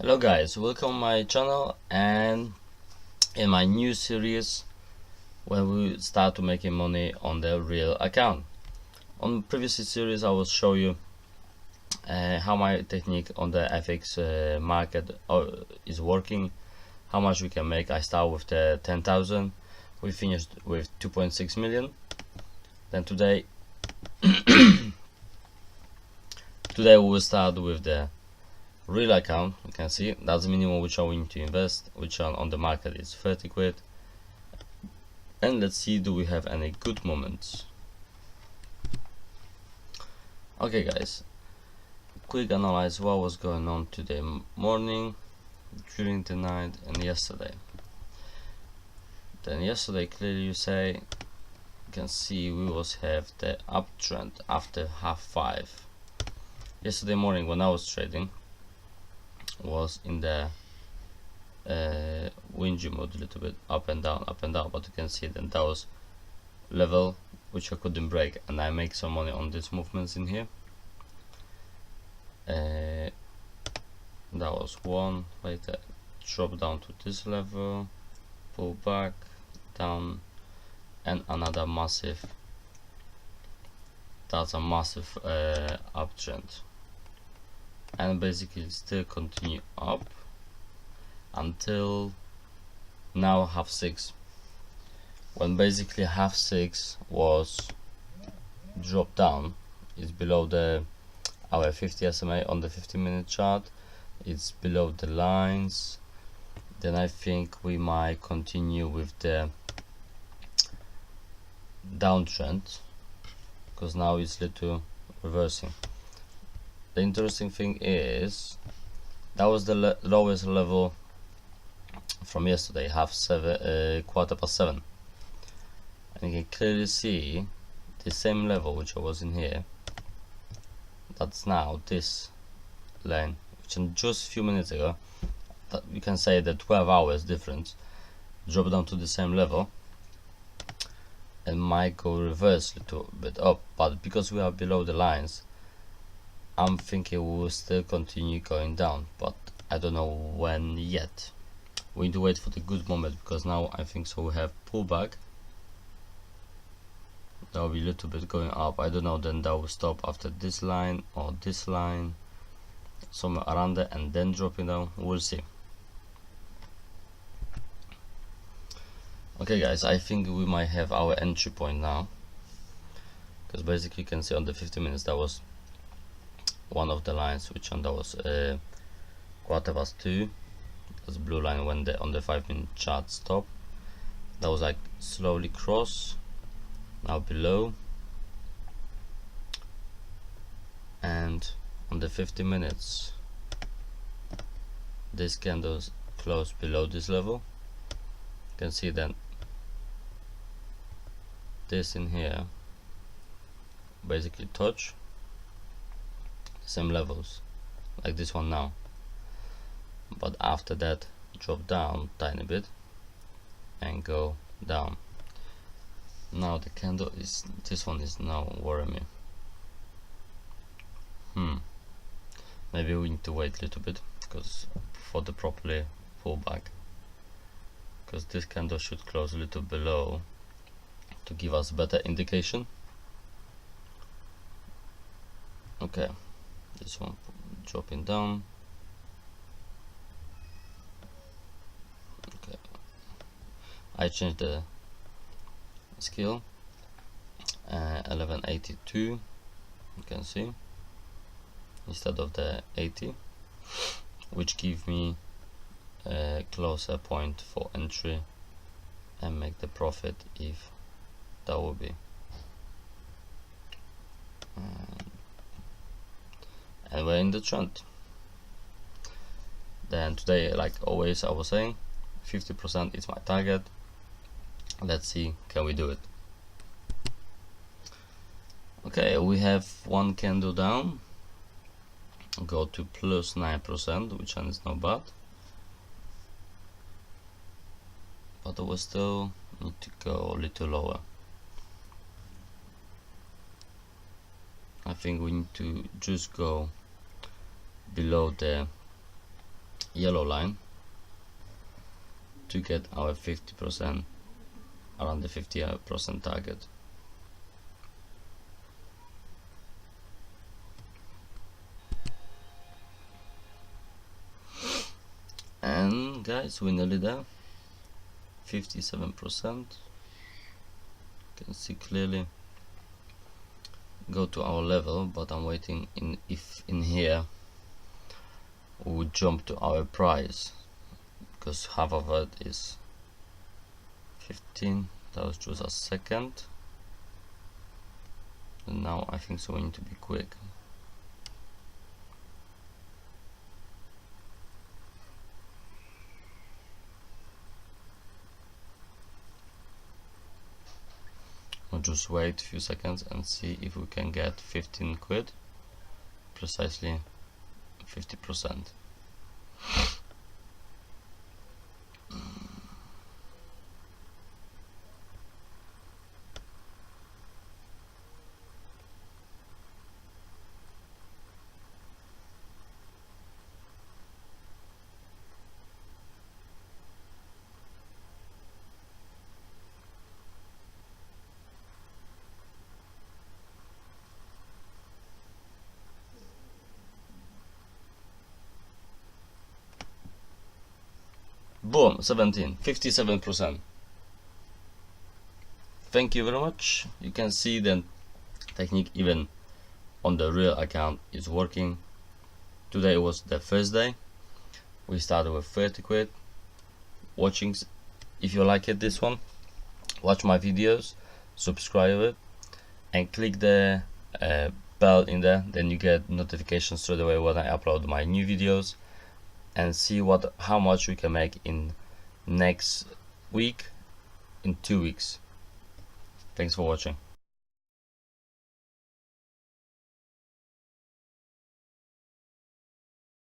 Hello guys, welcome to my channel and in my new series where we start to making money on the real account. On previous series I will show you how my technique on the FX market is working, how much we can make. I start with the 10,000, we finished with 2.6 million. Then today we will start with the real account. You can see that's the minimum which I need to invest, which on the market is 30 quid. And let's see, do we have any good moments? Okay guys, quick analyze what was going on today morning, during the night and yesterday. Then yesterday clearly you can see we was have the uptrend after 5:30. Yesterday morning when I was trading was in the wingy mode, a little bit up and down, but you can see that that was level which I couldn't break, and I make some money on these movements in here. That was one, later drop down to this level, pull back down, and another massive, that's a massive uptrend, and basically still continue up until now 6:30, when basically 6:30 was dropped down. It's below our 50 SMA on the 15-minute chart, it's below the lines. Then I think we might continue with the downtrend, because now it's little reversing. The interesting thing is that was the lowest level from yesterday, 7:15, and you can clearly see the same level which I was in here. That's now this line, which in just a few minutes ago, that you can say that 12 hours difference, drop down to the same level and might go reverse a little bit up. But because we are below the lines, I'm thinking we will still continue going down, but I don't know when yet. We need to wait for the good moment, because now I think so we have pullback. That will be a little bit going up, I don't know, then that will stop after this line or this line, somewhere around there, and then dropping down. We'll see. Okay guys, I think we might have our entry point now, because basically you can see on the 50 minutes that was one of the lines, which one that was 2:15. That's blue line when on the 5-minute chart stop. That was like slowly cross, now below, and on the 50 minutes this candle's close below this level. You can see then this in here basically touch the same levels like this one now, but after that drop down tiny bit and go down. Now the candle is, this one is now worrying me. Maybe we need to wait a little bit because for the properly pullback, because this candle should close a little below to give us better indication. Okay, this one dropping down. Okay, I changed the scale, 1182, you can see, instead of the 80, which give me a closer point for entry and make the profit if that will be. And we're in the trend. Then today, like always I was saying, 50% is my target. Let's see, can we do it? Okay, we have one candle down, go to plus 9%, which is not bad, but we still need to go a little lower. I think we need to just go below the yellow line to get our 50%, around the 50% target. And guys, we're nearly there. 57%. Can see clearly. Go to our level, but I'm waiting if in here we would jump to our price, because half of it is 15. That was just a second. And now I think so we need to be quick. We'll just wait a few seconds and see if we can get 15 quid, precisely 50%. Boom, 17, 57%. Thank you very much. You can see the technique even on the real account is working. Today was the first day. We started with 30 quid. Watching, if you like it, this one, watch my videos, subscribe it, and click the bell in there, then you get notifications straight away when I upload my new videos, and see how much we can make in next week, in 2 weeks. Thanks for watching.